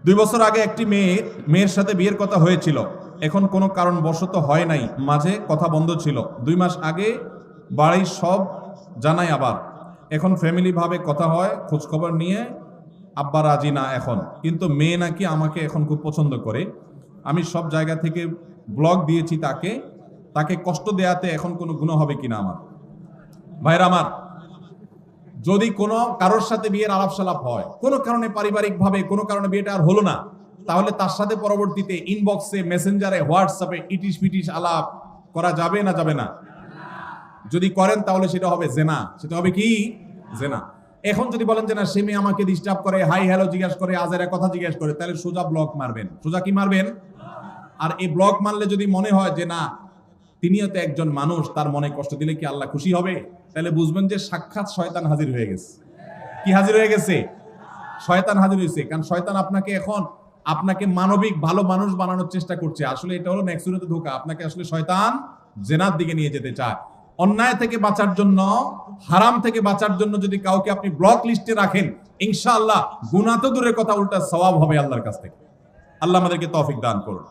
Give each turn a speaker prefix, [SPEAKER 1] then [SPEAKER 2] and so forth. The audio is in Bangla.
[SPEAKER 1] 2 বছর আগে একটি মেয়ের সাথে বিয়ের কথা হয়েছিল। এখন কোনো কারণবশত হয় নাই, মাঝে কথা বন্ধ ছিল। 2 মাস আগে বাড়ির সব জানাই আবার। এখন ফ্যামিলি ভাবে কথা হয়, খোঁজখবর নিয়ে আব্বা রাজি না এখন, কিন্তু মেয়ে নাকি আমাকে এখন খুব পছন্দ করে। আমি সব জায়গা থেকে ব্লক দিয়েছি তাকে। তাকে কষ্ট দেয়াতে এখন কোনো গুনাহ হবে কিনা আমার? ভাইরা আমার, যদি কোনো কারোর সাথে বিয়ের আলাপ সালাপ হয়, কোনো কারণে পারিবারিক ভাবে কোনো কারণে বিয়েটা আর হলো না, তাহলে তার সাথে পরবর্তীতে ইনবক্সে, মেসেঞ্জারে, হোয়াটসঅ্যাপে ইটিশ পিটিশ আলাপ করা যাবে না যাবে না? যদি করেন তাহলে সেটা হবে জেনা। সেটা হবে কি? জেনা। এখন যদি বলেন যে না, সে মেয়ে আমাকে ডিস্টার্ব করে, হাই হ্যালো জিজ্ঞাসা করে, আজের কথা জিজ্ঞাসা করে, তাহলে সোজা ব্লক মারবেন। সোজা কি মারবেন? আর এই ব্লক মারলে যদি মনে হয় যে না, তিনিও তো একজন মানুষ, তার মনে কষ্ট দিলে কি আল্লাহ খুশি হবে, তাহলে বুঝবেন যে সাক্ষাৎ শয়তান হাজির হয়ে গেছে। কি হাজির হয়ে গেছে? শয়তান হাজির হয়েছে। কারণ শয়তান আপনাকে মানবিক ভালো মানুষ বানানোর চেষ্টা করছে। আসলে এটা হলো নেক্সুরেতে ধোঁকা। আপনাকে আসলে শয়তান জেনার দিকে নিয়ে যেতে চায়। অন্যায় থেকে বাঁচার জন্য, হারাম থেকে বাঁচার জন্য যদি কাউকে আপনি ব্লক লিস্টে রাখেন, ইনশাআল্লাহ গুনাহ তো দূরের কথা, উল্টা সওয়াব হবে আল্লাহর কাছ থেকে। আল্লাহ আমাদেরকে তৌফিক দান করুন।